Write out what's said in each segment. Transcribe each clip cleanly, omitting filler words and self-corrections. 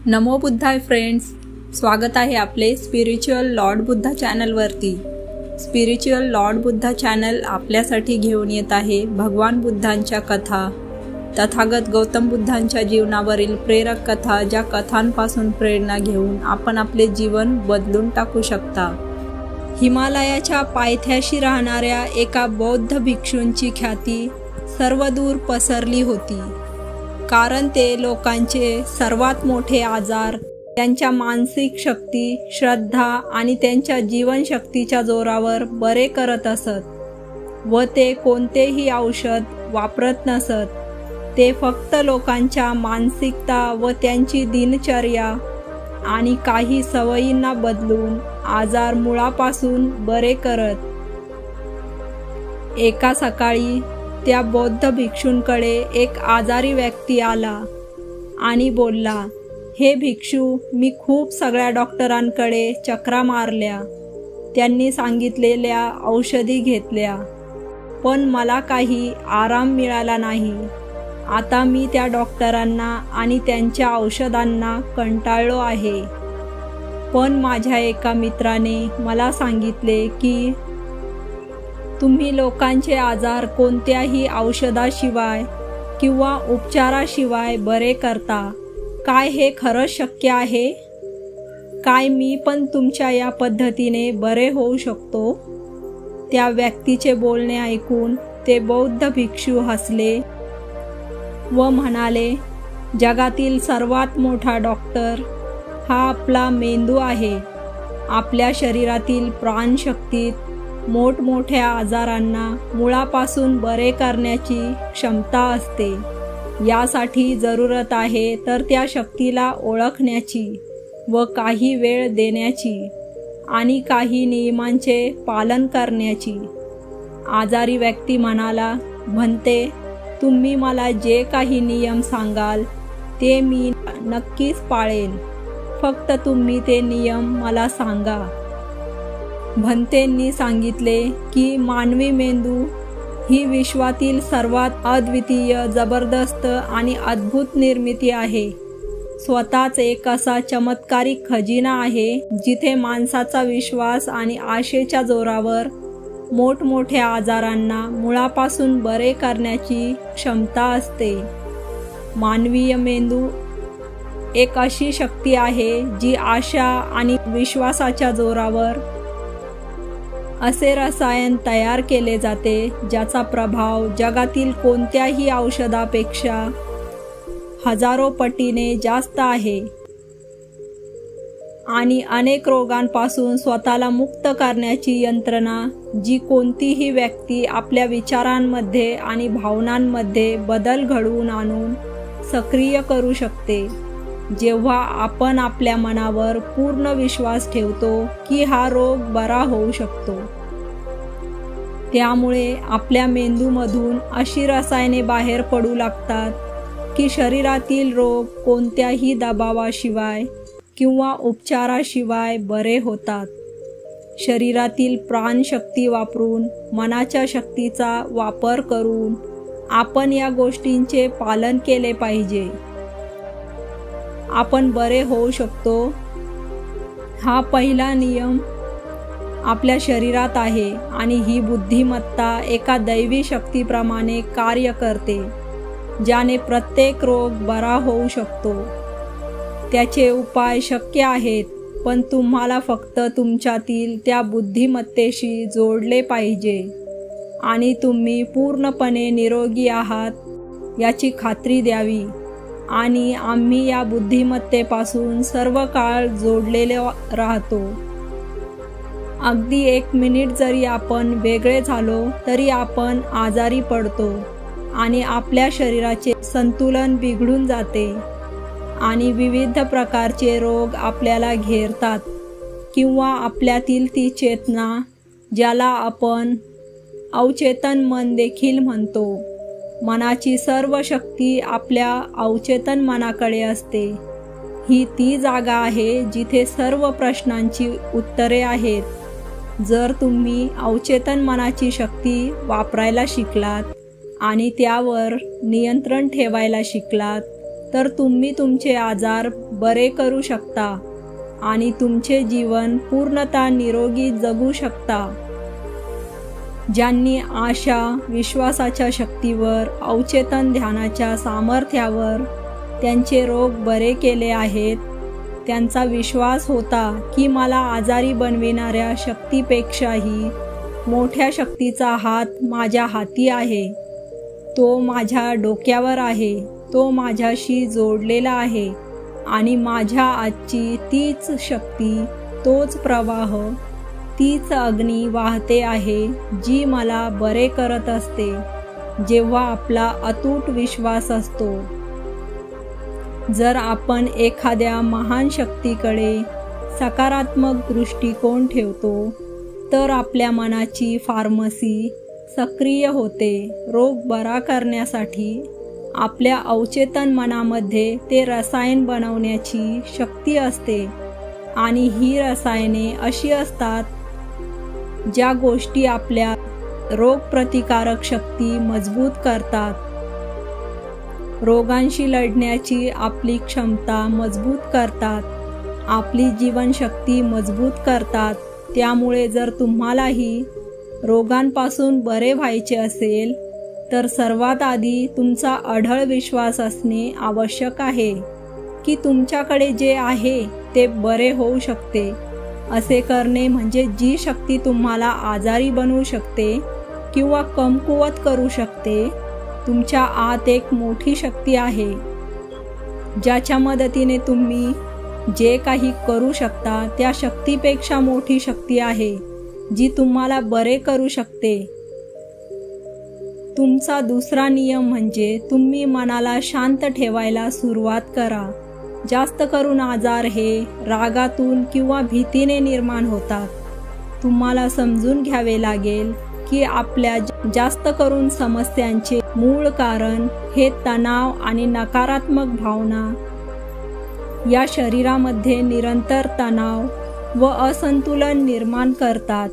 नमो बुद्धाय friends, स्वागत आहे आपले स्पिरिच्युअल लॉर्ड बुद्धा चॅनलवरती। स्पिरिच्युअल लॉर्ड बुद्धा चॅनल आपल्यासाठी घेऊन येत आहे भगवान बुद्धांच्या कथा, तथागत गौतम बुद्धांच्या जीवनावरील प्रेरक कथा, ज्या कथांपासून प्रेरणा घेऊन आपण आपले जीवन बदलून टाकू शकता। हिमालयाच्या पायथ्याशी राहणाऱ्या एका बौद्ध भिक्षूंची ख्याती सर्वदूर पसरली होती, कारण ते लोकांचे सर्वात मोठे आजार त्यांच्या मानसिक शक्ती, श्रद्धा आणि त्यांच्या जीवनशक्तीच्या जोरावर बरे करत असत व ते कोणतेही औषध वापरत नसत। ते फक्त लोकांच्या मानसिकता व त्यांची दिनचर्या आणि काही सवयींना बदलून आजार मुळापासून बरे करत। एका सकाळी त्या बौद्ध भिक्षूंकडे एक आजारी व्यक्ती आला आणि बोलला, हे भिक्षू, मी खूप सगळ्या डॉक्टरांकडे चक्रा मारल्या, त्यांनी सांगितलेल्या औषधी घेतल्या, पण मला काही आराम मिळाला नाही। आता मी त्या डॉक्टरांना आणि त्यांच्या औषधांना कंटाळलो आहे। पण माझ्या एका मित्राने मला सांगितले की तुम्ही लोकांचे आजार कोणत्याही औषधाशिवाय किंवा उपचाराशिवाय बरे करता। काय हे खरंच शक्य आहे? काय मी पण तुमच्या या पद्धतीने बरे होऊ शकतो? त्या व्यक्तीचे बोलणे ऐकून ते बौद्ध भिक्षू हसले व म्हणाले, जगातील सर्वात मोठा डॉक्टर हा आपला मेंदू आहे। आपल्या शरीरातील प्राणशक्तीत मोठमोठ्या आजारांना मुळापासून बरे करण्याची क्षमता असते। यासाठी जरूरत आहे तर त्या शक्तीला ओळखण्याची व काही वेळ देण्याची आणि काही नियमांचे पालन करण्याची। आजारी व्यक्ती म्हणाला, म्हणते, तुम्ही मला जे काही नियम सांगाल ते मी नक्कीच पाळेन, फक्त तुम्ही ते नियम मला सांगा। भंतेंनी सांगितले की मानवी मेंदू ही विश्वातील सर्वात अद्वितीय, जबरदस्त आणि अद्भुत निर्मिती आहे। स्वतःच एक असा चमत्कारिक खजिना आहे जिथे माणसाचा विश्वास आणि आशेच्या जोरावर मोठमोठ्या आजारांना मुळापासून बरे करण्याची क्षमता असते। मानवीय मेंदू एक अशी शक्ती आहे जी आशा आणि विश्वासाच्या जोरावर असे रसायन तयार केले जाते ज्याचा प्रभाव जगातील कोणत्याही औषधापेक्षा हजारो पटीने जास्त आहे आणि अनेक रोगांपासून स्वतःला मुक्त करण्याची यंत्रणा जी कोणतीही व्यक्ती आपल्या विचारांमध्ये आणि भावनांमध्ये बदल घडवून आणून सक्रिय करू शकते। जेव्हा आपण आपल्या मनावर पूर्ण विश्वास ठेवतो की हा रोग बरा होऊ शकतो, त्यामुळे आपल्या मेंदूमधून अशी रसायने बाहेर पडू लागतात की शरीरातील रोग कोणत्याही दबावाशिवाय किंवा उपचाराशिवाय बरे होतात। शरीरातील प्राणशक्ती वापरून, मनाच्या शक्तीचा वापर करून आपण या गोष्टींचे पालन केले पाहिजे। आपण बरे होऊ शकतो हा पहिला नियम आपल्या शरीरात आहे आणि ही बुद्धिमत्ता एका दैवी शक्तीप्रमाणे कार्य करते, ज्याने प्रत्येक रोग बरा होऊ शकतो। त्याचे उपाय शक्य आहेत, पण तुम्हाला फक्त तुमच्यातील त्या बुद्धिमत्तेशी जोडले पाहिजे आणि तुम्ही पूर्णपणे निरोगी आहात याची खात्री द्यावी। आणि आम्ही या बुद्धिमत्तेपासून सर्व काळ जोडलेले राहतो। अगदी 1 मिनिट जरी आपण वेगळे झालो तरी आपण आजारी पडतो आणि आपल्या शरीराचे संतुलन बिघडून जाते आणि विविध प्रकारचे रोग आपल्याला घेरतात किंवा आपल्यातील ती चेतना, ज्याला आपण अवचेतन मन देखील म्हणतो, मनाची सर्व शक्ती आपल्या अवचेतन मनाकडे असते। ही ती जागा आहे जिथे सर्व प्रश्नांची उत्तरे आहेत। जर तुम्ही अवचेतन मनाची शक्ती वापरायला शिकलात आणि त्यावर नियंत्रण ठेवायला शिकलात तर तुम्ही तुमचे आजार बरे करू शकता आणि तुमचे जीवन पूर्णतः निरोगी जगू शकता. ज्यांनी आशा, विश्वासाच्या शक्तीवर, अवचेतन ध्यानाच्या सामर्थ्यावर त्यांचे रोग बरे केले आहेत, त्यांचा विश्वास होता की मला आजारी बनविणाऱ्या शक्तीपेक्षाही मोठ्या शक्तीचा हात माझ्या हाती आहे. तो माझ्या डोक्यावर आहे, तो माझ्याशी जोडलेला आहे आणि माझ्या आजची तीच शक्ती, तोच प्रवाह, तीच अग्नी वाहते आहे जी मला बरे करत असते जेव्हा आपला अतूट विश्वास असतो. जर आपण एखाद्या महान शक्तीकडे सकारात्मक दृष्टिकोन ठेवतो तर आपल्या मनाची फार्मसी सक्रिय होते. रोग बरा करण्यासाठी आपल्या अवचेतन मनामध्ये ते रसायन बनवण्याची शक्ती असते आणि ही रसायने अशी असतात ज्या गोष्टी आपल्या रोगप्रतिकारक शक्ती मजबूत करतात, रोगांशी लढण्याची आपली क्षमता मजबूत करतात, आपली जीवनशक्ती मजबूत करतात. त्यामुळे जर तुम्हालाही रोगांपासून बरे व्हायचे असेल तर सर्वात आधी तुमचा अढळ विश्वास असणे आवश्यक आहे की तुमच्याकडे जे आहे ते बरे होऊ शकते. असे करणे म्हणजे जी शक्ती तुम्हाला आजारी बनवू शकते किंवा कमकुवत करू शकते, तुमच्या आत एक मोठी शक्ती आहे ज्याच्या मदतीने तुम्ही जे काही करू शकता त्या शक्तीपेक्षा मोठी शक्ती आहे जी तुम्हाला बरे करू शकते. तुमचा दुसरा नियम म्हणजे तुम्ही मनाला शांत ठेवायला सुरुवात करा. जास्त करून आजार हे रागातून किंवा भीतीने निर्माण होतात. तुम्हाला समजून घ्यावे लागेल की आपल्या जास्त करून समस्यांचे मूळ कारण हे तणाव आणि नकारात्मक भावना या शरीरामध्ये निरंतर तणाव व असंतुलन निर्माण करतात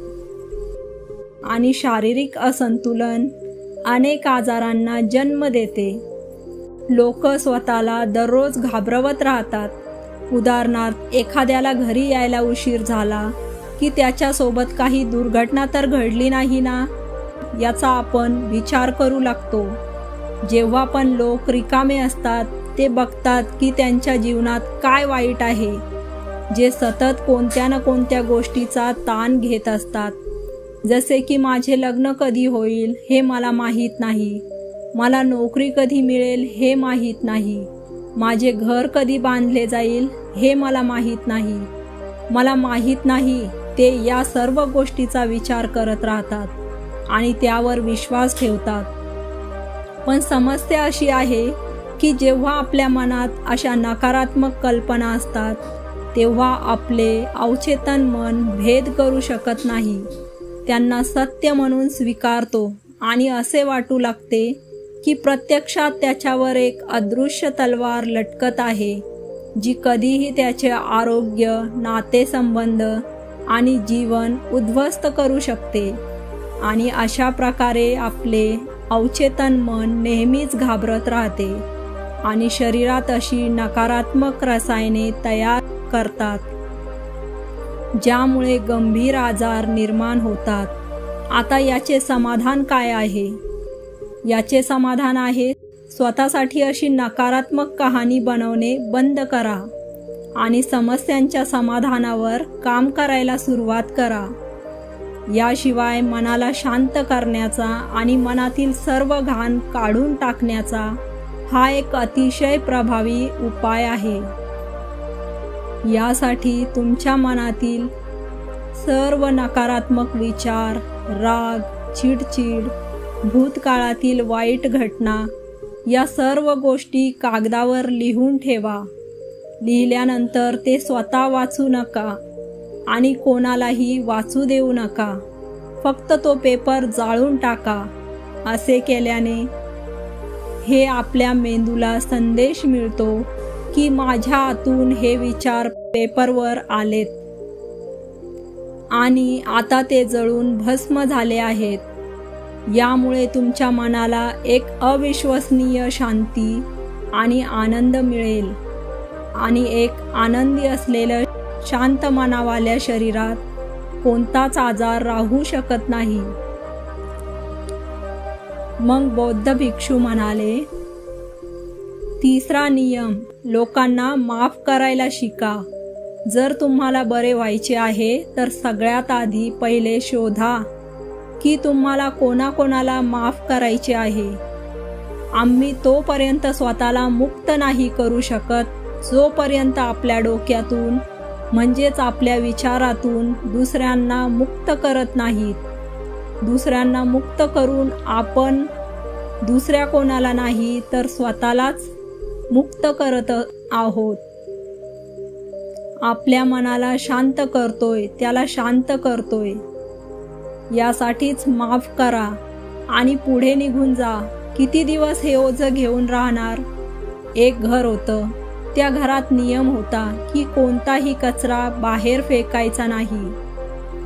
आणि शारीरिक असंतुलन अनेक आजारांना जन्म देते. लोक स्वतःला दररोज घाबरवत राहतात. उदाहरणार्थ, एखाद्याला घरी यायला उशीर झाला की त्याच्यासोबत काही दुर्घटना तर घडली नाही ना, याचा आपण विचार करू लागतो. जेव्हा पण लोक रिकामे असतात ते बघतात की त्यांच्या जीवनात काय वाईट आहे, जे सतत कोणत्या ना कोणत्या गोष्टीचा ताण घेत असतात. जसे की माझे लग्न कधी होईल हे मला माहीत नाही, मला नोकरी कधी मिळेल हे माहीत नाही, माझे घर कधी बांधले जाईल हे मला माहीत नाही, मला माहीत नाही. ते या सर्व गोष्टीचा विचार करत राहतात आणि त्यावर विश्वास ठेवतात. पण समस्या अशी आहे की जेव्हा आपल्या मनात अशा नकारात्मक कल्पना असतात तेव्हा आपले अवचेतन मन भेद करू शकत नाही. त्यांना सत्य म्हणून स्वीकारतो आणि असे वाटू लागते की प्रत्यक्षात त्याच्यावर एक अदृश्य तलवार लटकत आहे जी कधीही त्याचे आरोग्य, नातेसंबंध आणि जीवन उद्ध्वस्त करू शकते. आणि अशा प्रकारे आपले अवचेतन मन नेहमीच घाबरत राहते आणि शरीरात अशी नकारात्मक रसायने तयार करतात ज्यामुळे गंभीर आजार निर्माण होतात. आता याचे समाधान काय आहे? याचे समाधान आहे स्वतःसाठी अशी नकारात्मक कहाणी बनवणे बंद करा आणि समस्यांच्या समाधानावर काम करायला सुरुवात करा. याशिवाय मनाला शांत करण्याचा आणि मनातील सर्व घाण काढून टाकण्याचा हा एक अतिशय प्रभावी उपाय आहे. यासाठी तुमच्या मनातील सर्व नकारात्मक विचार, राग, चिडचिड, भूतकाळातील वाईट घटना या सर्व गोष्टी कागदावर लिहून ठेवा. लिहिल्यानंतर ते स्वतः वाचू नका आणि कोणालाही वाचू देऊ नका. फक्त तो पेपर जाळून टाका. असे केल्याने हे आपल्या मेंदूला संदेश मिळतो की माझ्या आतून हे विचार पेपरवर आलेत आणि आता ते जळून भस्म झाले आहेत. यामुळे तुमच्या मनाला एक अविश्वसनीय शांती आणि आनंद मिळेल आणि एक आनंदी असलेलं शांत मनावाल्या शरीरात कोणताच आजार राहू शकत नाही. मग बौद्ध भिक्षू म्हणाले, तिसरा नियम, लोकांना माफ करायला शिका. जर तुम्हाला बरे व्हायचे आहे तर सगळ्यात आधी पहिले शोधा की तुम्हाला कोणाकोणाला माफ करायचे आहे. आम्ही तोपर्यंत स्वतःला मुक्त नाही करू शकत जोपर्यंत आपल्या डोक्यातून म्हणजेच आपल्या विचारातून दुसऱ्यांना मुक्त करत नाहीत. दुसऱ्यांना मुक्त करून आपण दुसऱ्या कोणाला नाही तर स्वतःलाच मुक्त करत आहोत. आपल्या मनाला शांत करतोय, त्याला शांत करतोय. यासाठीच माफ करा आणि पुढे निघून जा. किती दिवस हे ओझं घेऊन राहणार? एक घर होतं. त्या घरात नियम होता की कोणताही कचरा बाहेर फेकायचा नाही.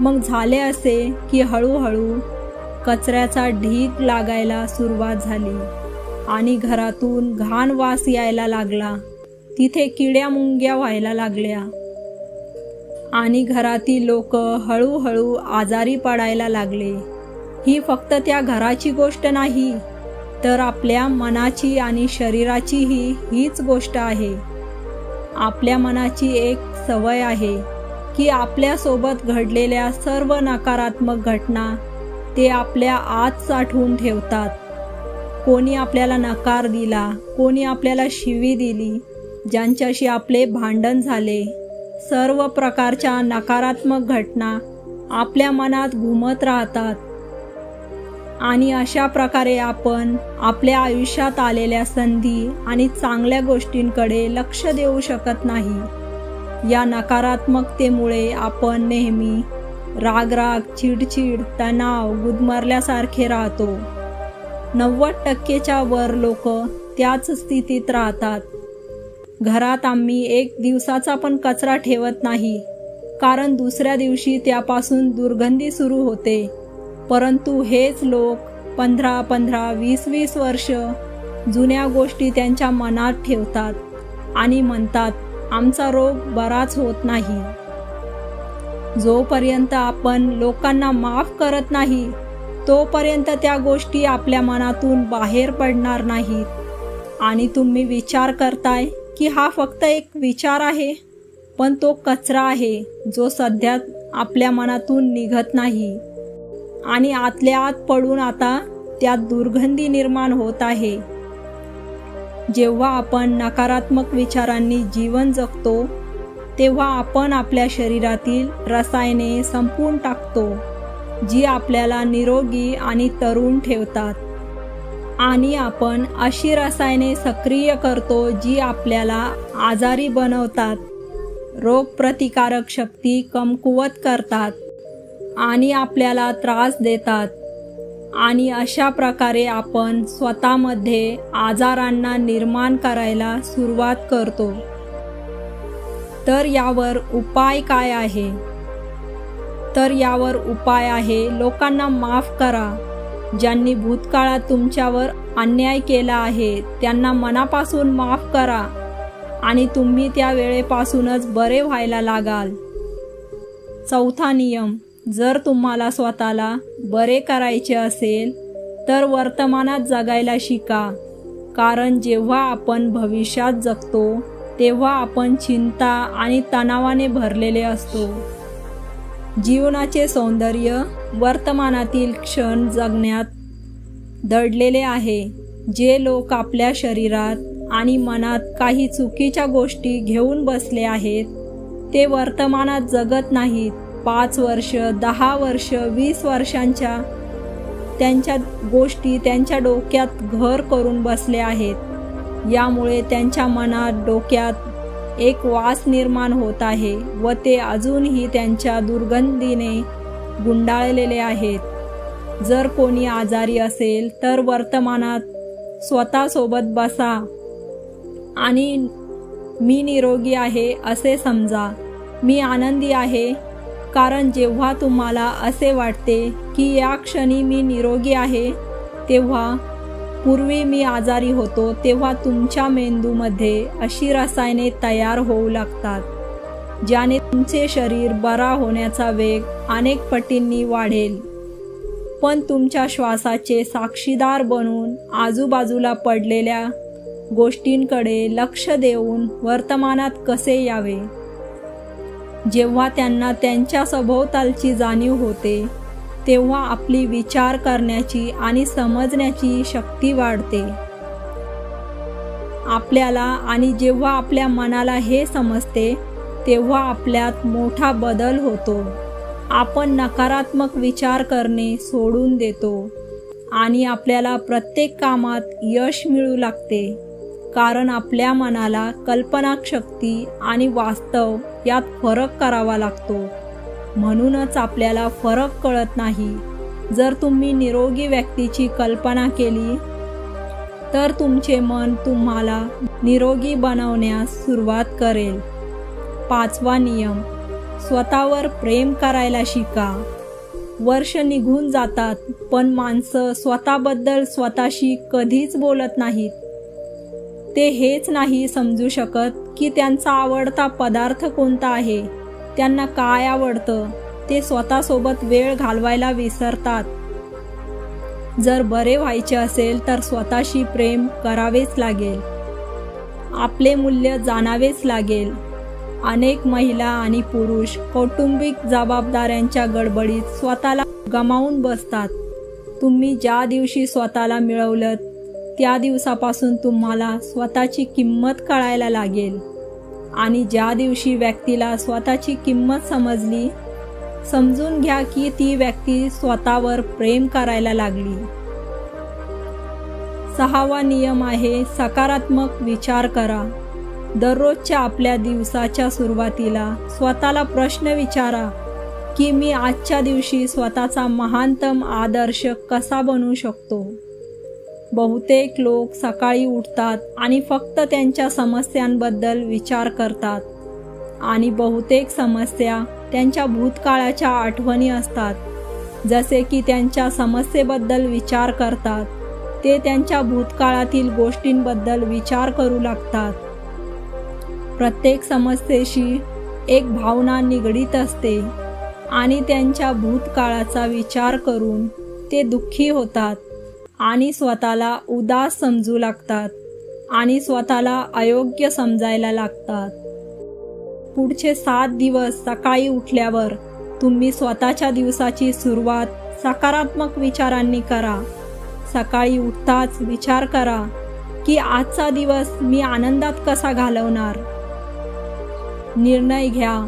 मग झाले असे की हळूहळू कचऱ्याचा ढीग लागायला सुरुवात झाली आणि घरातून घाण वास यायला लागला. तिथे किड्या मुंग्या व्हायला लागल्या आणि घरातील लोक हळूहळू आजारी पडायला लागले. ही फक्त त्या घराची गोष्ट नाही तर आपल्या मनाची आणि शरीराचीही हीच गोष्ट आहे. आपल्या मनाची एक सवय आहे की आपल्यासोबत घडलेल्या सर्व नकारात्मक घटना ते आपल्या आत साठवून ठेवतात. कोणी आपल्याला नकार दिला, कोणी आपल्याला शिवी दिली, ज्यांच्याशी आपले भांडण झाले, सर्व प्रकारच्या नकारात्मक घटना आपल्या मनात घुमत राहतात आणि अशा प्रकारे आपण आपल्या आयुष्यात आलेल्या संधी आणि चांगल्या गोष्टींकडे लक्ष देऊ शकत नाही. या नकारात्मकतेमुळे आपण नेहमी राग, चिडचिड, तणाव, गुदमरल्यासारखे राहतो. 90% वर लोक त्याच स्थितीत राहतात. घरात आम्ही एक दिवसाचा पण कचरा ठेवत नाही कारण दुसऱ्या दिवशी त्यापासून दुर्गंधी सुरू होते. परंतु हेच लोक 15-15, 20-20 वर्ष जुन्या गोष्टी त्यांच्या मनात ठेवतात आणि म्हणतात आमचा रोग बराच होत नाही. जोपर्यंत आपण लोकांना माफ करत नाही तोपर्यंत त्या गोष्टी आपल्या मनातून बाहेर पडणार नाहीत. आणि तुम्ही विचार करताय की हा फक्त एक विचार आहे, पण तो कचरा आहे जो सध्या आपल्या मनातून निघत नाही आणि आतल्या आत पडून आता त्यात दुर्गंधी निर्माण होत आहे. जेव्हा आपण नकारात्मक विचारांनी जीवन जगतो तेव्हा आपण आपल्या शरीरातील रसायने संपवून टाकतो जी आपल्याला निरोगी आणि तरुण ठेवतात आणि आपण अशी रसायने सक्रिय करतो जी आपल्याला आजारी बनवतात, रोगप्रतिकारक शक्ती कमकुवत करतात आणि आपल्याला त्रास देतात. आणि अशा प्रकारे आपण स्वतःमध्ये आजारांना निर्माण करायला सुरुवात करतो. तर यावर उपाय काय आहे? तर यावर उपाय आहे लोकांना माफ करा. ज्यांनी भूतकाळात तुमच्यावर अन्याय केला आहे त्यांना मनापासून माफ करा आणि तुम्ही त्या वेळेपासूनच बरे व्हायला लागाल. चौथा नियम, जर तुम्हाला स्वतःला बरे करायचे असेल तर वर्तमानात जगायला शिका. कारण जेव्हा आपण भविष्यात जगतो तेव्हा आपण चिंता आणि तणावाने भरलेले असतो. जीवनाचे सौंदर्य वर्तमानातील क्षण जगण्यात दडलेले आहे. जे लोक आपल्या शरीरात आणि मनात काही चुकीच्या गोष्टी घेऊन बसले आहेत ते वर्तमानात जगत नाहीत. 5 वर्ष, 10 वर्ष, 20 वर्षांच्या त्यांच्या गोष्टी त्यांच्या डोक्यात घर करून बसले आहेत. यामुळे त्यांच्या मनात, डोक्यात एक वास निर्माण होत आहे व ते अजूनही त्यांच्या दुर्गंधीने गुंडाळलेले आहेत. जर कोणी आजारी असेल तर वर्तमानात स्वतःसोबत बसा आणि मी निरोगी आहे असे समजा. मी आनंदी आहे. कारण जेव्हा तुम्हाला असे वाटते की या क्षणी मी निरोगी आहे तेव्हा पूर्वी मी आजारी होतो तेव्हा तुमच्या मेंदूमध्ये अशी रसायने तयार होऊ लागतात ज्याने तुमचे शरीर बरा होण्याचा वेग अनेक पटींनी वाढेल. पण तुमच्या श्वासाचे साक्षीदार बनून आजूबाजूला पडलेल्या गोष्टींकडे लक्ष देऊन वर्तमानात कसे यावे. जेव्हा त्यांना त्यांच्या सभोवतालची जाणीव होते तेव्हा आपली विचार करण्याची आणि समजण्याची शक्ती वाढते आपल्याला. आणि जेव्हा आपल्या मनाला हे समजते तेव्हा आपल्यात मोठा बदल होतो. आपण नकारात्मक विचार करणे सोडून देतो आणि आपल्याला प्रत्येक कामात यश मिळू लागते, कारण आपल्या मनाला कल्पनाशक्ती आणि वास्तव यात फरक करावा लागतो. म्हणूनच आपल्याला फरक कळत नाही. जर तुम्ही निरोगी व्यक्तीची कल्पना केली तर तुमचे मन तुम्हाला निरोगी बनवण्यास सुरुवात करेल. 5वा नियम, स्वतःवर प्रेम करायला शिका. वर्ष निघून जातात पण माणसं स्वतःबद्दल स्वतःशी कधीच बोलत नाहीत. ते हेच नाही समजू शकत की त्यांचा आवडता पदार्थ कोणता आहे, त्यांना काय आवडतं. ते स्वतःसोबत वेळ घालवायला विसरतात. जर बरे व्हायचे असेल तर स्वतःशी प्रेम करावेच लागेल. आपले मूल्य जाणावेच लागेल. अनेक महिला आणि पुरुष कौटुंबिक जबाबदाऱ्यांच्या गडबडीत स्वतःला गमावून बसतात. तुम्ही ज्या दिवशी स्वतःला मिळवलं त्या दिवसापासून तुम्हाला स्वतःची किंमत कळायला लागेल. आणि ज्या दिवशी व्यक्तीला स्वतःची किंमत समजली, समजून घ्या की ती व्यक्ती स्वतःवर प्रेम करायला लागली. 6वा नियम आहे सकारात्मक विचार करा. दररोजच्या आपल्या दिवसाच्या सुरुवातीला स्वतःला प्रश्न विचारा की मी आजच्या दिवशी स्वतःचा महानतम आदर्श कसा बनवू शकतो. बहुतेक लोक सकाळी उठतात आणि फक्त त्यांच्या समस्यांबद्दल विचार करतात आणि बहुतेक समस्या त्यांच्या भूतकाळाच्या आठवणी असतात. जसे की त्यांच्या समस्येबद्दल विचार करतात ते त्यांच्या भूतकाळातील गोष्टींबद्दल विचार करू लागतात. प्रत्येक समस्येशी एक भावना निगडीत असते आणि त्यांच्या भूतकाळाचा विचार करून ते दुःखी होतात आणि स्वतःला उदास समजू लागतात आणि स्वतःला अयोग्य समजायला लागतात. पुढचे 7 दिवस सकाळी उठल्यावर तुम्ही स्वतःच्या दिवसाची सुरुवात सकारात्मक विचारांनी करा. सकाळी उठताच विचार करा की आजचा दिवस मी आनंदात कसा घालवणार. निर्णय घ्या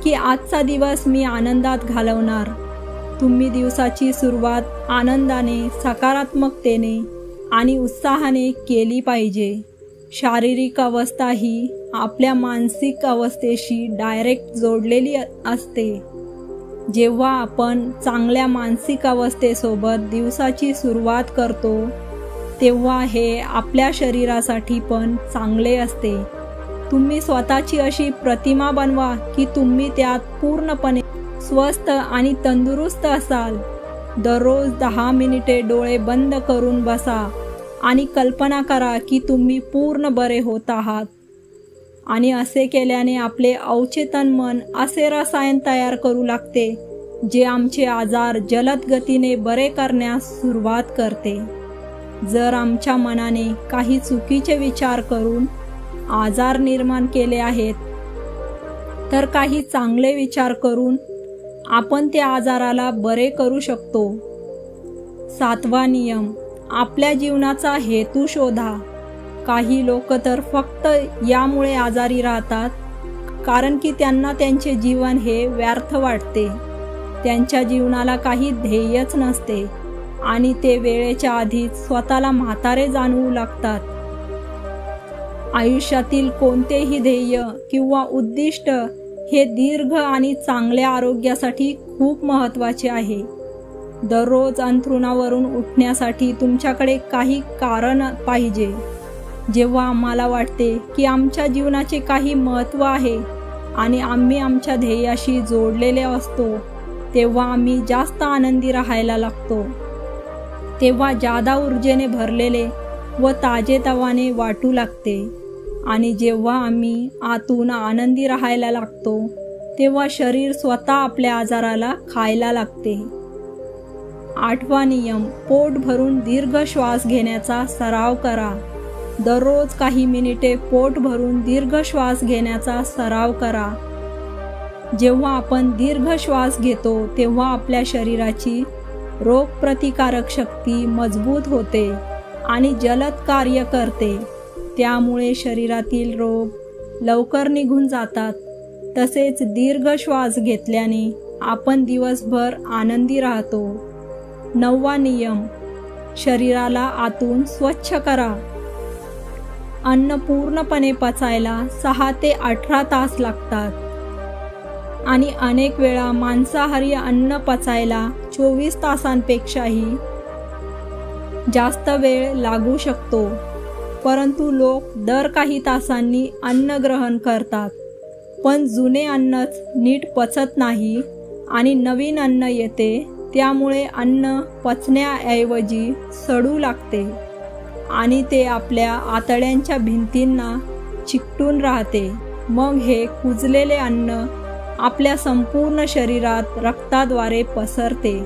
की आजचा दिवस मी आनंदात घालवणार. तुम्ही दिवसाची सुरुवात आनंदाने, सकारात्मकतेने आणि उत्साहाने केली पाहिजे. शारीरिक अवस्था ही आपल्या मानसिक अवस्थेशी डायरेक्ट जोडलेली असते. जेव्हा आपण चांगल्या मानसिक अवस्थेसोबत दिवसाची सुरुवात करतो तेव्हा हे आपल्या शरीरासाठी पण चांगले असते. तुम्ही स्वतःची अशी प्रतिमा बनवा की तुम्ही त्यात पूर्णपणे स्वस्थ आणि तंदुरुस्त असाल. दररोज 10 मिनिटे डोळे बंद करून बसा आणि कल्पना करा की तुम्ही पूर्ण बरे होत आहात. आणि असे केल्याने आपले अवचेतन मन असे रसायन तयार करू लागते जे आमचे आजार जलद गतीने बरे करण्यास सुरुवात करते. जर आमच्या मनाने काही चुकीचे विचार करून आजार निर्माण केले आहेत तर काही चांगले विचार करून आपण त्या आजाराला बरे करू शकतो. 7वा नियम, आपल्या जीवनाचा हेतू शोधा. काही लोक तर फक्त यामुळे आजारी राहतात कारण की त्यांना त्यांचे जीवन हे व्यर्थ वाटते. त्यांच्या जीवनाला काही ध्येयच नसते आणि ते वेळेच्या आधीच स्वतःला म्हातारे जाणवू लागतात. आयुष्यातील कोणतेही ध्येय किंवा उद्दिष्ट हे दीर्घ आणि चांगल्या आरोग्यासाठी खूप महत्त्वाचे आहे. दररोज अंथरुणावरून उठण्यासाठी तुमच्याकडे काही कारण पाहिजे. जेव्हा आम्हाला वाटते की आमच्या जीवनाचे काही महत्त्व आहे आणि आम्ही आमच्या ध्येयाशी जोडलेले असतो तेव्हा आम्ही जास्त आनंदी राहायला लागतो. तेव्हा जादा ऊर्जेने भरलेले व ताजेतवाने वाटू लागते आणि जेव्हा आम्ही आतून आनंदी राहायला लागतो तेव्हा शरीर स्वतः आपल्या आजाराला खायला लागते. 8वा नियम, पोट भरून दीर्घ श्वास घेण्याचा सराव करा. दररोज काही मिनिटे पोट भरून दीर्घ श्वास घेण्याचा सराव करा. जेव्हा आपण दीर्घ श्वास घेतो तेव्हा आपल्या शरीराची रोगप्रतिकारक शक्ती मजबूत होते आणि जलद कार्य करते. त्यामुळे शरीरातील रोग लवकर निघून जातात. तसेच दीर्घ श्वास घेतल्याने आपण दिवसभर आनंदी राहतो. 9वा नियम, शरीराला आतून स्वच्छ करा. अन्न पूर्णपणे पचायला 6 ते 18 तास लागतात आणि अनेक वेळा मांसाहारी अन्न पचायला 24 तासांपेक्षाही जास्त वेळ लागू शकतो. परंतु लोक दर काही तासांनी अन्न ग्रहण करतात, पण जुने अन्नच नीट पचत नाही आणि नवीन अन्न येते. त्यामुळे अन्न पचण्याऐवजी सडू लागते आणि ते आपल्या आतड्यांच्या भिंतींना चिकटून राहते. मग हे कुजलेले अन्न आपल्या संपूर्ण शरीरात रक्ताद्वारे पसरते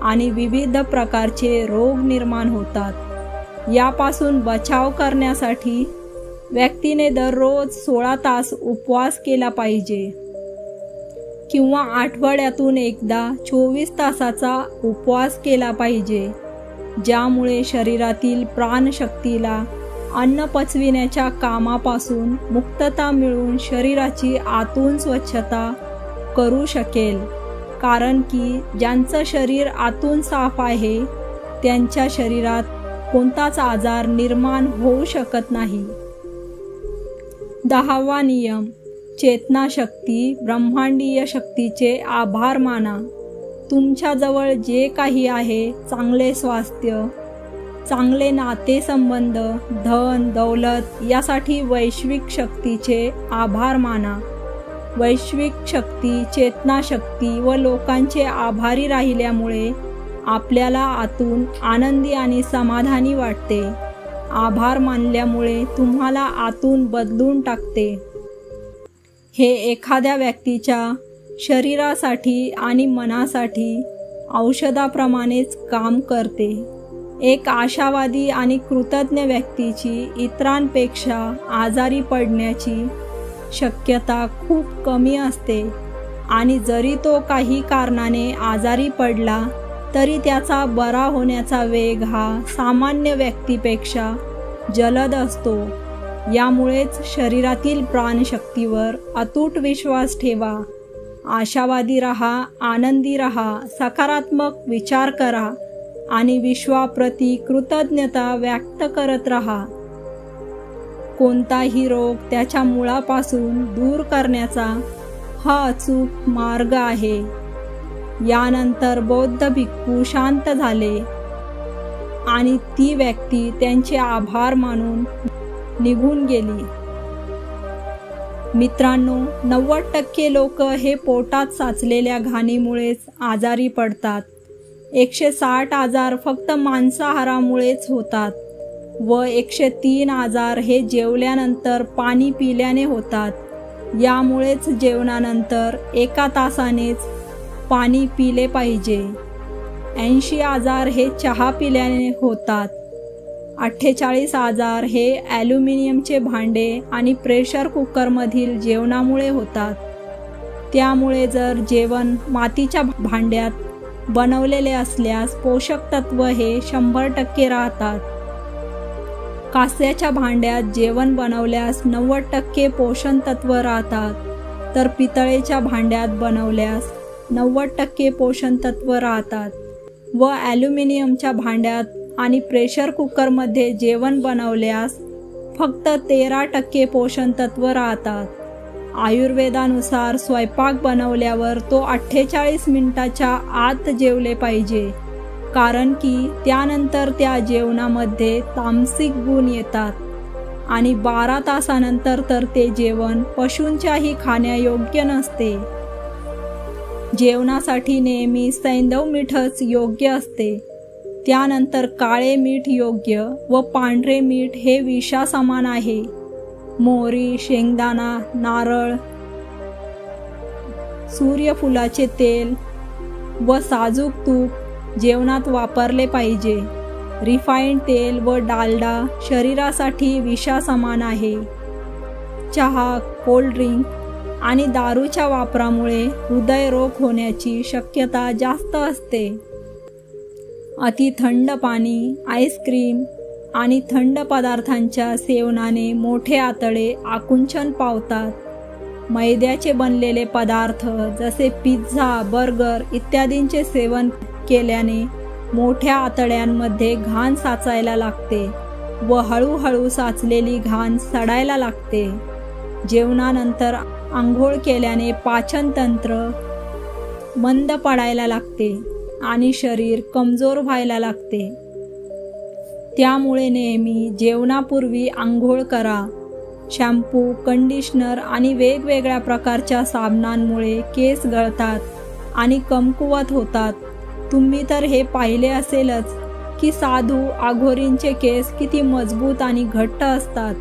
आणि विविध प्रकारचे रोग निर्माण होतात. यापासून बचाव करण्यासाठी व्यक्तीने दररोज 16 तास उपवास केला पाहिजे किंवा आठवड्यातून एकदा 24 तासाचा उपवास केला पाहिजे, ज्यामुळे शरीरातील प्राणशक्तीला अन्न पचविण्याच्या कामापासून मुक्तता मिळून शरीराची आतून स्वच्छता करू शकेल. कारण की ज्यांचं शरीर आतून साफ आहे त्यांच्या शरीरात कोणताच आजार निर्माण होऊ शकत नाही. 10वा नियम, चेतनाशक्ती ब्रह्मांडीय शक्तीचे आभार माना. तुमच्याजवळ जे काही आहे, चांगले स्वास्थ्य, चांगले नातेसंबंध, धन दौलत, यासाठी वैश्विक शक्तीचे आभार माना. वैश्विक शक्ती, चेतनाशक्ती व लोकांचे आभारी राहिल्यामुळे आपल्याला आतून आनंदी आणि समाधानी वाटते. आभार मानल्यामुळे तुम्हाला आतून बदलून टाकते. हे एखाद्या व्यक्तीच्या शरीरासाठी आणि मनासाठी औषधाप्रमाणेच काम करते. एक आशावादी आणि कृतज्ञ व्यक्तीची इतरांपेक्षा आजारी पडण्याची शक्यता खूप कमी असते आणि जरी तो काही कारणाने आजारी पडला तरी त्याचा बरा होण्याचा वेग हा सामान्य व्यक्तीपेक्षा जलद असतो. यामुळेच शरीरातील प्राणशक्तीवर अतूट विश्वास ठेवा. आशावादी रहा, आनंदी रहा, सकारात्मक विचार करा आणि विश्वाप्रती कृतज्ञता व्यक्त करत रहा. कोणताही रोग त्याच्या मुळापासून दूर करण्याचा हा अचूक मार्ग आहे. यानंतर बौद्ध भिक्खू शांत झाले आणि ती व्यक्ती त्यांचे आभार मानून निघून गेली. मित्रांनो, 90% लोक हे पोटात साचलेल्या घाणीमुळेच आजारी पडतात. 160 आजार फक्त मांसाहारामुळेच होतात व 103 आजार हे जेवल्यानंतर पाणी पिल्याने होतात. यामुळेच जेवणानंतर 1 तासानेच पाणी पिले पाहिजे. 80 आजार हे चहा पिल्याने होतात. 48 आजार हे ॲल्युमिनियमचे भांडे आणि प्रेशर कुकरमधील जेवणामुळे होतात. त्यामुळे जर जेवण मातीच्या भांड्यात बनवलेले असल्यास पोषक तत्व हे 100% राहतात. कास्याच्या भांड्यात जेवण बनवल्यास 90% पोषण तत्व राहतात, तर पितळेच्या भांड्यात बनवल्यास 90% पोषण तत्व राहतात व ॲल्युमिनियमच्या भांड्यात आणि प्रेशर कुकरमध्ये जेवण बनवल्यास फक्त 13% पोषण तत्व राहतात. आयुर्वेदानुसार स्वयंपाक बनवल्यावर तो 48 मिनिटाच्या आत जेवले पाहिजे, कारण की त्यानंतर त्या जेवणामध्ये तामसिक गुण येतात आणि 12 तासानंतर तर ते जेवण पशूंच्याही खाण्यायोग्य नसते. जेवणासाठी नेहमी सैंधव मीठच योग्य असते. त्यानंतर काळे मीठ योग्य व पांढरे मीठ हे विषासमान आहे. मोहरी, शेंगदाणा, नारळ, सूर्यफुलाचे तेल व साजूक तूप जेवणात वापरले पाहिजे. रिफाईंड तेल व डालडा शरीरासाठी विषासमान आहे. चहा, कोल्ड्रिंक आणि दारूच्या वापरामुळे हृदयरोग होण्याची शक्यता जास्त असते. अति थंड पाणी, आईस्क्रीम आणि थंड पदार्थांच्या सेवनाने मोठे आतडे आकुंचन पावतात. मैद्याचे बनलेले पदार्थ जसे पिझ्झा, बर्गर इत्यादींचे सेवन केल्याने मोठ्या आतड्यांमध्ये घाण साचायला लागते व हळूहळू साचलेली घाण सडायला लागते. जेवणानंतर आंघोळ केल्याने पाचनतंत्र मंद पडायला लागते आणि शरीर कमजोर व्हायला लागते. त्यामुळे नेहमी जेवणापूर्वी आंघोळ करा. शॅम्पू, कंडिशनर आणि वेगवेगळ्या प्रकारच्या साबणांमुळे केस गळतात आणि कमकुवत होतात. तुम्ही तर हे पाहिले असेलच की साधू आघोरींचे केस किती मजबूत आणि घट्ट असतात,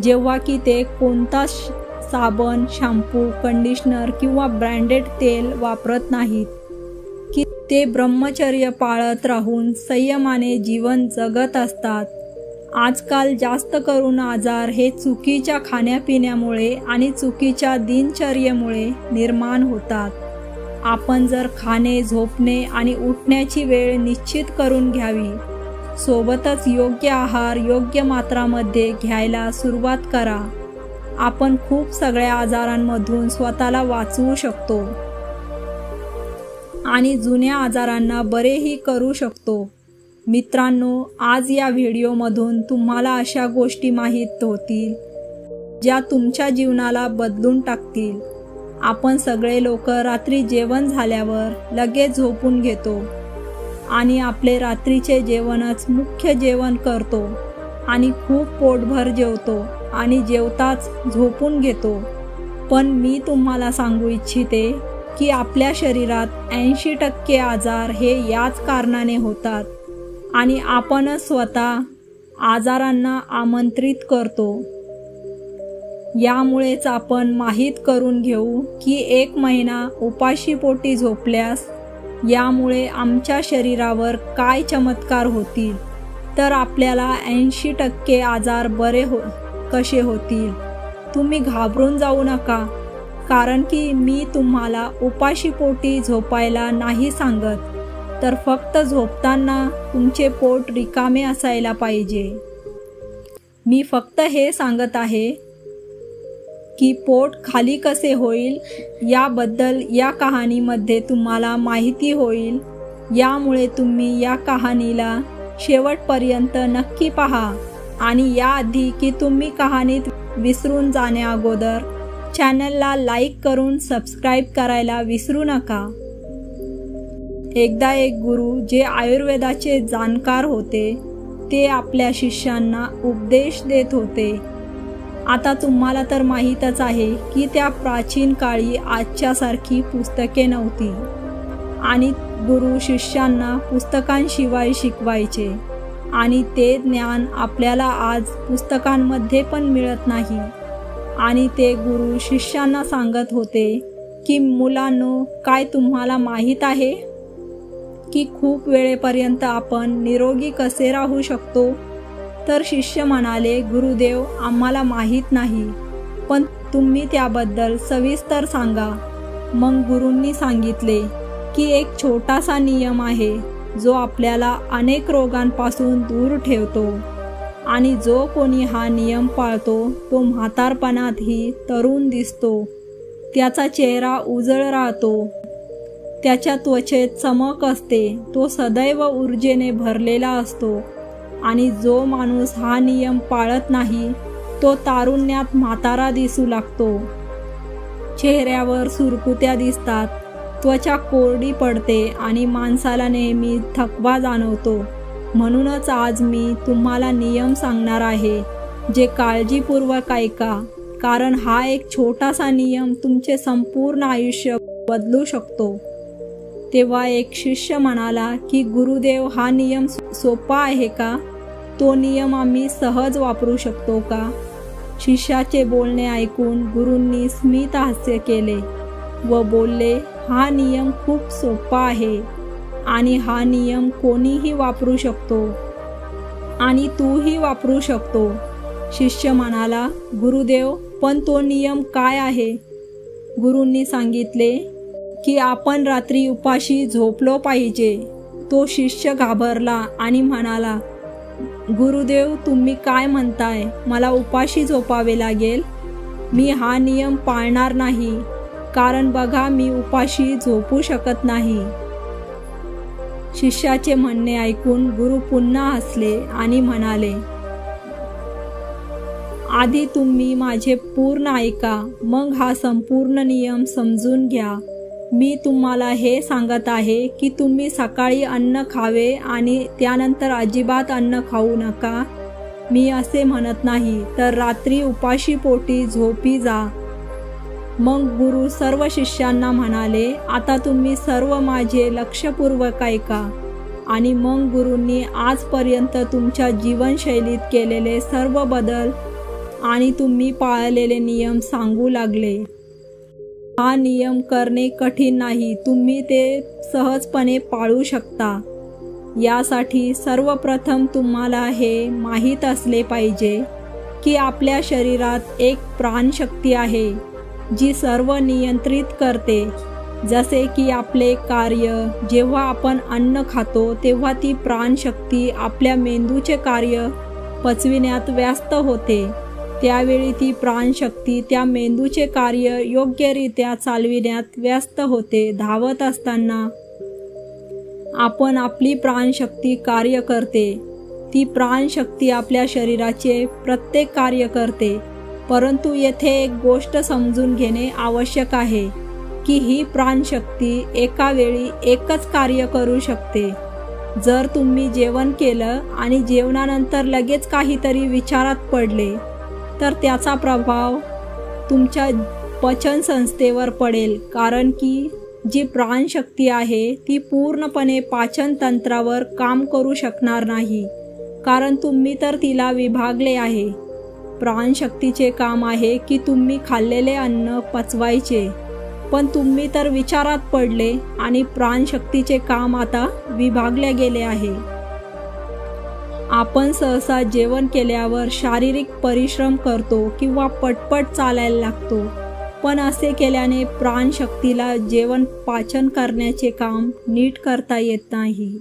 जेव्हा की ते कोणता साबण, शॅम्पू, कंडिशनर किंवा ब्रँडेड तेल वापरत नाहीत, की ते ब्रह्मचर्य पाळत राहून संयमाने जीवन जगत असतात. आजकाल जास्त करून आजार हे चुकीच्या खाण्यापिण्यामुळे आणि चुकीच्या दिनचर्येमुळे निर्माण होतात. आपण जर खाणे, झोपणे आणि उठण्याची वेळ निश्चित करून घ्यावी, सोबतच योग्य आहार योग्य मात्रामध्ये घ्यायला सुरुवात करा. आपण खूप सगळ्या आजारांमधून स्वतःला वाचवू शकतो आणि जुन्या आजारांना बरेही करू शकतो. मित्रांनो, आज या व्हिडिओमधून तुम्हाला अशा गोष्टी माहीत होतील ज्या तुमच्या जीवनाला बदलून टाकतील. आपण सगळे लोक रात्री जेवण झाल्यावर लगेच झोपून घेतो आणि आपले रात्रीचे जेवणच मुख्य जेवण करतो आणि खूप पोटभर जेवतो आणि जेवताच झोपून घेतो. पण मी तुम्हाला सांगू इच्छिते की आपल्या शरीरात 80% आजार हे याच कारणाने होतात आणि आपणच स्वतः आजारांना आमंत्रित करतो. यामुळेच आपण माहीत करून घेऊ की 1 महिना उपाशीपोटी झोपल्यास यामुळे आमच्या शरीरावर काय चमत्कार होतील, तर आपल्याला 80% आजार बरे कसे होतील. तुम्ही घाबरून जाऊ नका, कारण की मी तुम्हाला उपाशीपोटी झोपायला नाही सांगत, तर फक्त झोपताना तुमचे पोट रिकामे असायला पाहिजे. मी फक्त हे सांगत आहे की पोट खाली कसे होईल याबद्दल या कहाणीमध्ये तुम्हाला माहिती होईल. यामुळे तुम्ही या कहाणीला शेवटपर्यंत नक्की पहा आणि याआधी की तुम्ही कहाणीत विसरून जाण्याअगोदर चॅनलला लाईक करून सबस्क्राईब करायला विसरू नका. एकदा एक गुरु जे आयुर्वेदाचे जाणकार होते ते आपल्या शिष्यांना उपदेश देत होते. आता तुम्हाला तर माहीतच आहे की त्या प्राचीन काळी आजच्यासारखी पुस्तके नव्हती आणि गुरु शिष्यांना पुस्तकांशिवाय शिकवायचे आणि ते ज्ञान आपल्याला आज पुस्तकांमध्ये पण मिळत नाही. आणि ते गुरु शिष्यांना सांगत होते की मुलांनो, काय तुम्हाला माहीत आहे की खूप वेळेपर्यंत आपण निरोगी कसे राहू शकतो? तर शिष्य म्हणाले, गुरुदेव, आम्हाला माहीत नाही, पण तुम्ही त्याबद्दल सविस्तर सांगा. मग गुरूंनी सांगितले की एक छोटासा नियम आहे जो आपल्याला अनेक रोगांपासून दूर ठेवतो आणि जो कोणी हा नियम पाळतो तो म्हातारपणातही तरुण दिसतो, त्याचा चेहरा उजळ राहतो, त्याच्या त्वचेत चमक असते, तो सदैव ऊर्जेने भरलेला असतो. आणि जो माणूस हा नियम पाळत नाही तो तारुण्यात म्हातारा दिसू लागतो. चेहऱ्यावर सुरकुत्या दिसतात, त्वचा कोरडी पडते आणि माणसाला नेहमी थकवा जाणवतो. म्हणूनच आज मी तुम्हाला नियम सांगणार आहे जे काळजीपूर्वक ऐका, कारण हा एक छोटासा नियम तुमचे संपूर्ण आयुष्य बदलू शकतो. तेव्हा एक शिष्य म्हणाला की गुरुदेव, हा नियम सोपा आहे का? तो नियम आम्ही सहज वापरू शकतो का? शिष्याचे बोलणे ऐकून गुरूंनी स्मित हास्य केले व बोलले, हा नियम खूप सोपा आहे आणि हा नियम कोणीही वापरू शकतो आणि तूही वापरू शकतो. शिष्य म्हणाला, गुरुदेव, पण तो नियम काय आहे? गुरूंनी सांगितले की आपण रात्री उपाशी झोपलो पाहिजे. तो शिष्य घाबरला आणि म्हणाला, गुरुदेव, तुम्ही काय म्हणताय? मला उपाशी झोपावे लागेल? मी हा नियम पाळणार नाही, कारण बघा, मी उपाशी झोपू शकत नाही. शिष्याचे म्हणणे ऐकून गुरु पुन्हा हसले आणि म्हणाले, आधी तुम्ही माझे पूर्ण ऐका, मग हा संपूर्ण नियम समजून घ्या. मी तुम्हाला हे सांगत आहे की तुम्ही सकाळी अन्न खावे आणि त्यानंतर अजिबात अन्न खाऊ नका. मी असे म्हणत नाही, तर रात्री उपाशी पोटी झोपी जा. मग गुरु सर्व शिष्यांना म्हणाले, आता तुम्ही सर्व माझे लक्षपूर्वक ऐका. आणि मग गुरूंनी आजपर्यंत तुमच्या जीवनशैलीत केलेले सर्व बदल आणि तुम्ही पाळलेले नियम सांगू लागले. हा नियम करणे कठीण नाही, तुम्ही ते सहजपणे पाळू शकता. यासाठी सर्वप्रथम तुम्हाला हे माहीत असले पाहिजे की आपल्या शरीरात एक प्राणशक्ती आहे जी सर्व नियंत्रित करते. जसे की आपले कार्य, जेव्हा आपण अन्न खातो तेव्हा ती प्राणशक्ती आपल्या मेंदूचे कार्य पचविण्यात व्यस्त होते. त्यावेळी ती प्राणशक्ती त्या मेंदूचे कार्य योग्यरित्या चालविण्यात व्यस्त होते. धावत असताना आपण आपली प्राणशक्ती कार्य करते. ती प्राणशक्ती आपल्या शरीराचे प्रत्येक कार्य करते. परंतु येथे एक गोष्ट समजून घेणे आवश्यक आहे की ही प्राणशक्ती एका वेळी एकच कार्य करू शकते. जर तुम्ही जेवण केलं आणि जेवणानंतर लगेच काहीतरी विचारात पडले तर त्याचा प्रभाव तुमच्या पचन संस्थेवर पडेल, कारण की जी प्राणशक्ती आहे ती पूर्णपणे पाचन तंत्रावर काम करू शकणार नाही, कारण तुम्ही तर तिला विभागले आहे. प्राणशक्तीचे काम आहे की तुम्ही खाल्लेले अन्न पचवायचे, पण तुम्ही तर विचारात पडले आणि प्राणशक्तीचे काम आता विभागले गेले आहे. आपण सहसा जेवण केल्यावर शारीरिक परिश्रम करतो किंवा पटपट चालायला लागतो, पण असे केल्याने प्राणशक्तीला जेवण पाचन करण्याचे काम नीट करता येत नाही.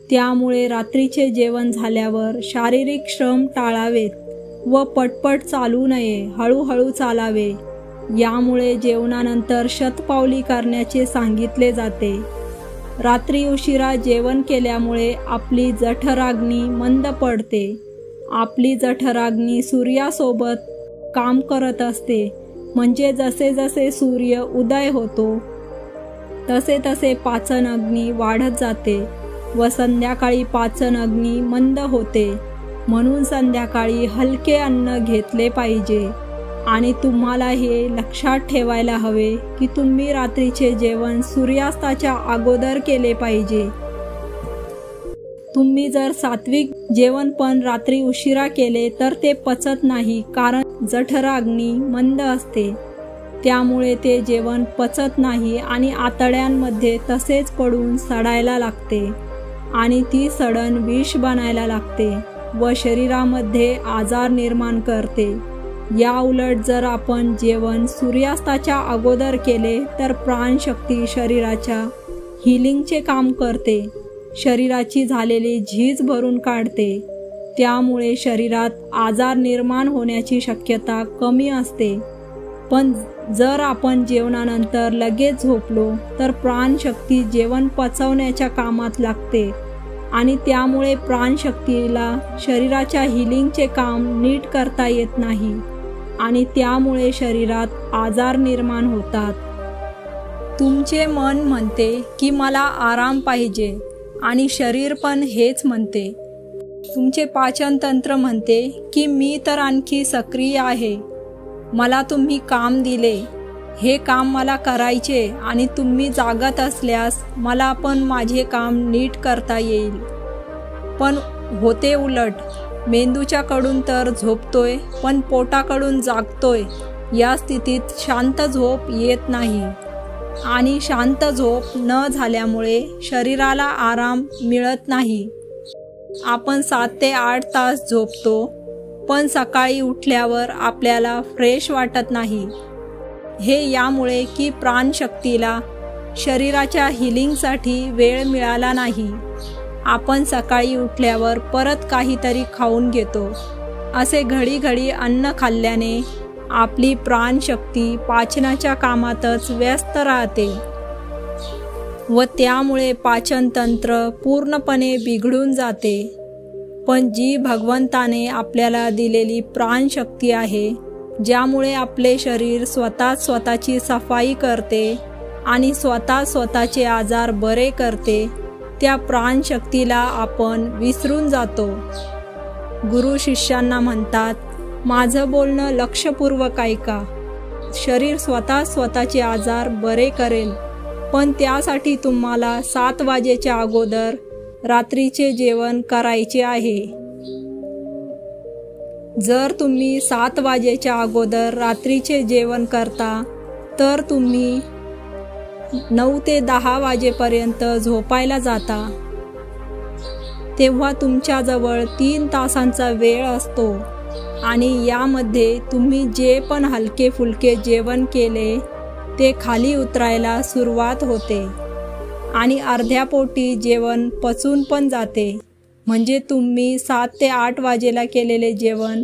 त्यामुळे रात्रीचे जेवण झाल्यावर शारीरिक श्रम टाळावेत व पटपट चालू नये, हळूहळू चालावे. यामुळे जेवणानंतर शतपावली करण्याचे सांगितले जाते. रात्री उशिरा जेवण केल्यामुळे आपली जठराग्नी मंद पडते. आपली जठराग्नी सूर्यासोबत काम करत असते, म्हणजे जसे जसे सूर्य उदय होतो तसे तसे पाचन अग्नी वाढत जाते व संध्याकाळी पाचन अग्नी मंद होते. म्हणून संध्याकाळी हलके अन्न घेतले पाहिजे. आणि तुम्हाला हे लक्षात ठेवायला हवे की तुम्ही रात्रीचे जेवण सूर्यास्ताच्या अगोदर केले पाहिजे. तुम्ही जर सात्विक जेवण पण रात्री उशिरा केले तर ते पचत नाही, कारण जठराग्नी मंद असते. त्यामुळे ते जेवण पचत नाही आणि आतड्यांमध्ये तसेच पडून सडायला लागते आणि ती सडण विष बनायला लागते व शरीरामध्ये आजार निर्माण करते. या उलट जर आपण जेवण सूर्यास्ताच्या अगोदर केले तर प्राणशक्ती शरीराच्या हिलिंगचे काम करते, शरीराची झालेली झीज भरून काढते. त्यामुळे शरीरात आजार निर्माण होण्याची शक्यता कमी असते. पण जर आपण जेवणानंतर लगेच झोपलो तर प्राणशक्ती जेवण पचवण्याच्या कामात लागते आणि त्यामुळे प्राणशक्तीला शरीराच्या हिलिंगचे काम नीट करता येत नाही आणि त्यामुळे शरीरात आजार निर्माण होतात. तुमचे मन म्हणते की मला आराम पाहिजे आणि शरीर पण हेच म्हणते. तुमचे पाचनतंत्र म्हणते की मी तर आणखी सक्रिय आहे, मला तुम्ही काम दिले हे काम मला करायचे आणि तुम्ही जागत असल्यास मला पण माझे काम नीट करता येईल. पण होते उलट. मेंदूच्या कडून तर झोपतोय पण पोटाकडून जागतोय. या स्थितीत शांत झोप येत नाही आणि शांत झोप न झाल्यामुळे शरीराला आराम मिळत नाही. आपण 7 ते 8 तास झोपतो पण सकाळी उठल्यावर आपल्याला फ्रेश वाटत नाही. हे यामुळे की प्राणशक्तीला शरीराच्या हिलिंगसाठी वेळ मिळाला नाही. आपण सकाळी उठल्यावर परत काहीतरी खाऊन घेतो. असे घडी अन्न खाल्ल्याने आपली प्राणशक्ती पाचनाच्या कामातच व्यस्त राहते व त्यामुळे पाचनतंत्र पूर्णपणे बिघडून जाते. पण जी भगवंताने आपल्याला दिलेली प्राणशक्ती आहे, ज्यामुळे आपले शरीर स्वतःची सफाई करते आणि स्वतःचे आजार बरे करते, त्या प्राणशक्तीला आपण विसरून जातो. गुरु शिष्यांना म्हणतात, माझं बोलणं लक्षपूर्वक ऐका. शरीर स्वतःचे आजार बरे करेल, पण त्यासाठी तुम्हाला 7 वाजेच्या अगोदर रात्रीचे जेवण करायचे आहे. जर तुम्ही 7 वाजेच्या अगोदर रात्रीचे जेवण करता तर तुम्ही 9 ते 10 वाजेपर्यंत झोपायला जाता. तेव्हा तुमच्याजवळ 3 तासांचा वेळ असतो आणि यामध्ये तुम्ही जे पण हलके फुलके जेवण केले ते खाली उतरायला सुरुवात होते आणि अर्ध्या पोटी जेवण पचून पण जाते. म्हणजे तुम्ही 7 ते 8 वाजेला केलेले जेवण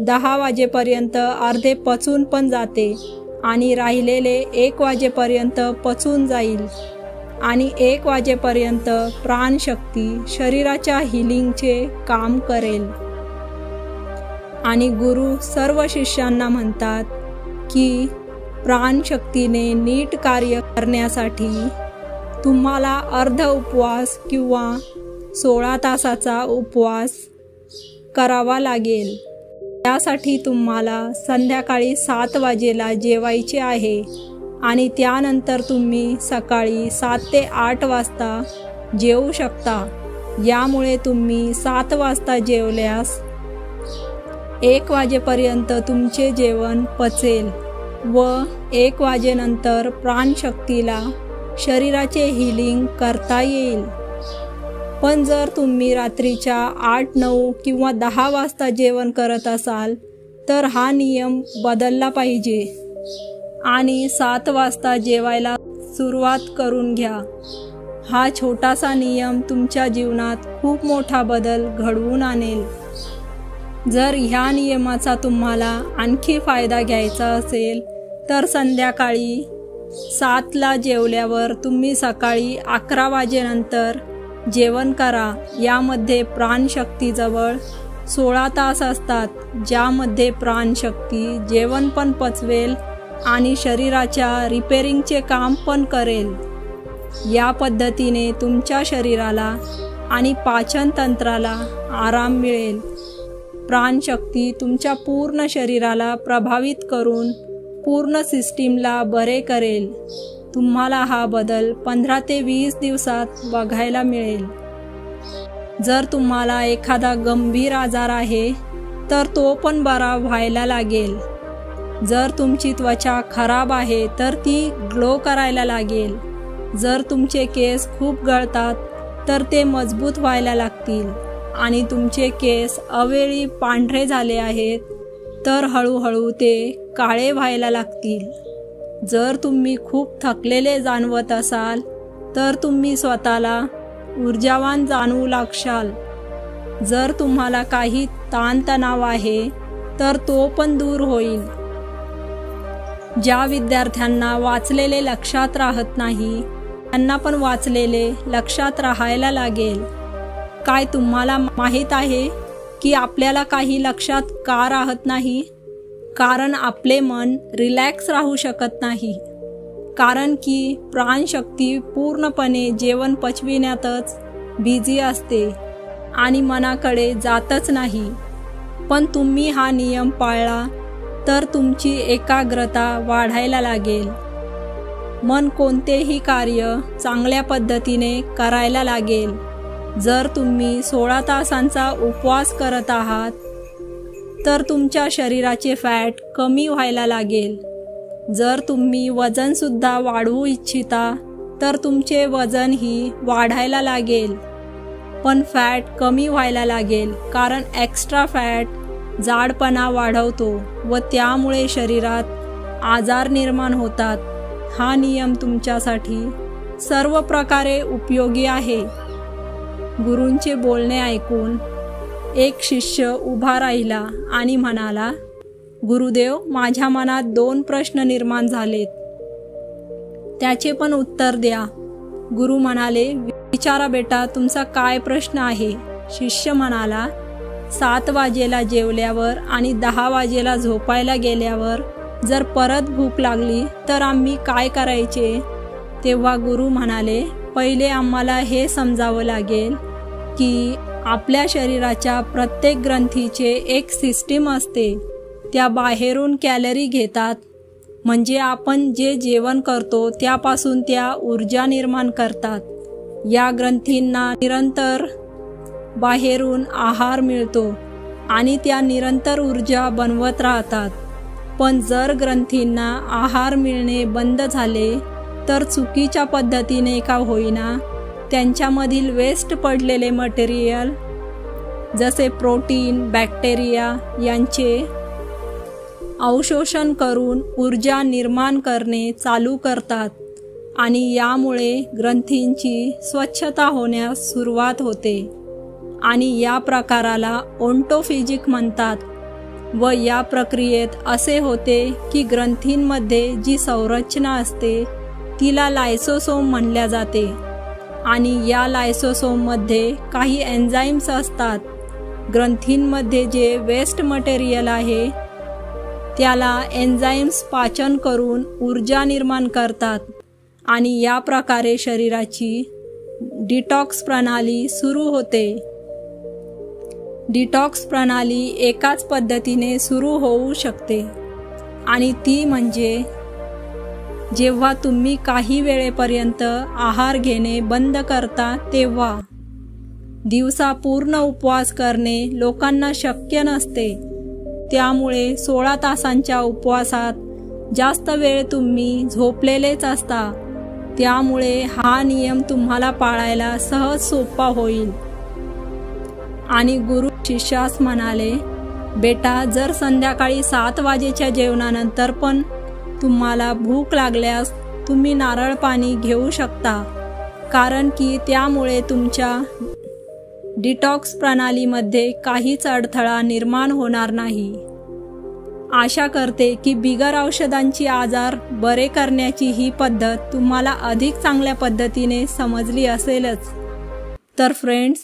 10 वाजेपर्यंत अर्धे पचून पण जाते आणि राहिलेले 1 वाजेपर्यंत पचून जाईल आणि 1 वाजेपर्यंत प्राणशक्ती शरीराच्या हिलिंगचे काम करेल. आणि गुरु सर्व शिष्यांना म्हणतात की प्राणशक्तीने नीट कार्य करण्यासाठी तुम्हाला अर्ध उपवास किंवा 16 तासाचा उपवास करावा लागेल. त्यासाठी तुम्हाला संध्याकाळी 7 वाजेला जेवायचे आहे आणि त्यानंतर तुम्ही सकाळी 7 ते 8 वाजता जेवू शकता. यामुळे तुम्ही 7 वाजता जेवल्यास 1 वाजेपर्यंत तुमचे जेवण पचेल व 1 वाजेनंतर प्राणशक्तीला शरीराचे हिलिंग करता येईल. पण जर तुम्ही रात्रीच्या 8, 9 किंवा 10 वाजता जेवण करत असाल तर हा नियम बदलला पाहिजे आणि 7 वाजता जेवायला सुरुवात करून घ्या. हा छोटासा नियम तुमच्या जीवनात खूप मोठा बदल घडवून आणेल. जर ह्या नियमाचा तुम्हाला आणखी फायदा घ्यायचा असेल तर संध्याकाळी 7ला जेवल्यावर तुम्ही सकाळी 11 वाजेनंतर जेवण करा. यामध्ये प्राणशक्तीजवळ 16 तास असतात, ज्यामध्ये प्राणशक्ती जेवण पण पचवेल आणि शरीराच्या रिपेरिंगचे काम पण करेल. या पद्धतीने तुमच्या शरीराला आणि पाचनतंत्राला आराम मिळेल. प्राणशक्ती तुमच्या पूर्ण शरीराला प्रभावित करून पूर्ण सिस्टीमला बरे करेल. तुम्हाला हा बदल 15 ते 20 दिवसात बघायला मिळेल. जर तुम्हाला एखादा गंभीर आजार आहे तर तो पण बरा व्हायला लागेल. जर तुमची त्वचा खराब आहे तर ती ग्लो करायला लागेल. जर तुमचे केस खूप गळतात तर ते मजबूत व्हायला लागतील आणि तुमचे केस अवेळी पांढरे झाले आहेत तर हळूहळू ते काळे व्हायला लागतील. जर तुम्ही खूप थकलेले जाणवत असाल तर तुम्ही स्वतःला ऊर्जावान जाणवू लागशाल. जर तुम्हाला काही ताणतणाव आहे तर तो पण दूर होईल. ज्या विद्यार्थ्यांना वाचलेले लक्षात राहत नाही त्यांना पण वाचलेले लक्षात राहायला लागेल. काय तुम्हाला माहीत आहे की आपल्याला काही लक्षात का राहत नाही? कारण आपले मन रिलॅक्स राहू शकत नाही. कारण की प्राणशक्ती पूर्णपणे जेवण पचविण्यातच बिझी असते आणि मनाकडे जातच नाही. पण तुम्ही हा नियम पाळला तर तुमची एकाग्रता वाढायला लागेल. मन कोणतेही कार्य चांगल्या पद्धतीने करायला लागेल. जर तुम्ही 16 तासांचा उपवास करत आहात तर तुमच्या शरीराचे फॅट कमी व्हायला लागेल. जर तुम्ही वजनसुद्धा वाढवू इच्छिता तर तुमचे वजनही वाढायला लागेल, पण फॅट कमी व्हायला लागेल. कारण एक्स्ट्रा फॅट जाडपणा वाढवतो व त्यामुळे शरीरात आजार निर्माण होतात. हा नियम तुमच्यासाठी सर्व प्रकारे उपयोगी आहे. गुरूंचे बोलणे ऐकून एक शिष्य उभा राहिला आणि म्हणाला, गुरुदेव, माझ्या मनात 2 प्रश्न निर्माण झालेत, त्याचे पण उत्तर द्या. गुरु म्हणाले, विचारा बेटा, तुमचा काय प्रश्न आहे? शिष्य म्हणाला, 7 वाजेला जेवल्यावर आणि 10 वाजेला झोपायला गेल्यावर जर परत भूक लागली तर आम्ही काय करायचे? तेव्हा गुरु म्हणाले, पहिले आम्हाला हे समजावं लागेल की आपल्या शरीराच्या प्रत्येक ग्रंथीचे एक सिस्टीम असते. त्या बाहेरून कॅलरी घेतात, म्हणजे आपण जे जेवण करतो त्यापासून त्या ऊर्जा निर्माण करतात. या ग्रंथींना निरंतर बाहेरून आहार मिळतो आणि त्या निरंतर ऊर्जा बनवत राहतात. पण जर ग्रंथींना आहार मिळणे बंद झाले तर चुकीच्या पद्धतीने का होईना त्यांच्यामधील वेस्ट पडलेले मटेरियल जसे प्रोटीन, बॅक्टेरिया यांचे अवशोषण करून ऊर्जा निर्माण करणे चालू करतात आणि यामुळे ग्रंथींची स्वच्छता होण्यास सुरुवात होते आणि या प्रकाराला ओंटोफिजिक म्हणतात. व या प्रक्रियेत असे होते की ग्रंथींमध्ये जी संरचना असते तिला लायसोसोम म्हणल्या जाते आणि या लायसोसोममध्ये काही एन्झाईम्स असतात. ग्रंथींमध्ये जे वेस्ट मटेरियल आहे त्याला एन्झाईम्स पाचन करून ऊर्जा निर्माण करतात आणि या प्रकारे शरीराची डिटॉक्स प्रणाली सुरू होते. डिटॉक्स प्रणाली एकाच पद्धतीने सुरू होऊ शकते आणि ती म्हणजे जेव्हा तुम्ही काही वेळेपर्यंत आहार घेणे बंद करता तेव्हा. दिवसा पूर्ण उपवास करणे लोकांना शक्य नसते, त्यामुळे 16 तासांच्या उपवासात जास्त वेळ तुम्ही झोपलेलेच असता. त्यामुळे हा नियम तुम्हाला पाळायला सहज सोपा होईल. आणि गुरु शिष्यास म्हणाले, बेटा, जर संध्याकाळी 7 वाजेच्या जेवणानंतर पण तुम्हाला भूक लागल्यास तुम्ही नारळ पाणी घेऊ शकता, कारण की त्यामुळे तुमच्या डिटॉक्स प्रणालीमध्ये काहीच अडथळा निर्माण होणार नाही. आशा करते की बिगर औषधांची आजार बरे करण्याची ही पद्धत तुम्हाला अधिक चांगल्या पद्धतीने समजली असेलच. तर फ्रेंड्स,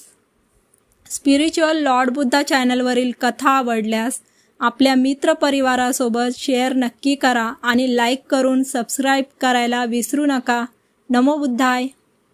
स्पिरिच्युअल लॉर्ड बुद्धा चॅनलवरील कथा आवडल्यास आपल्या मित्रपरिवारासोबत शेअर नक्की करा आणि लाईक करून सबस्क्राईब करायला विसरू नका. नमो बुद्धाय.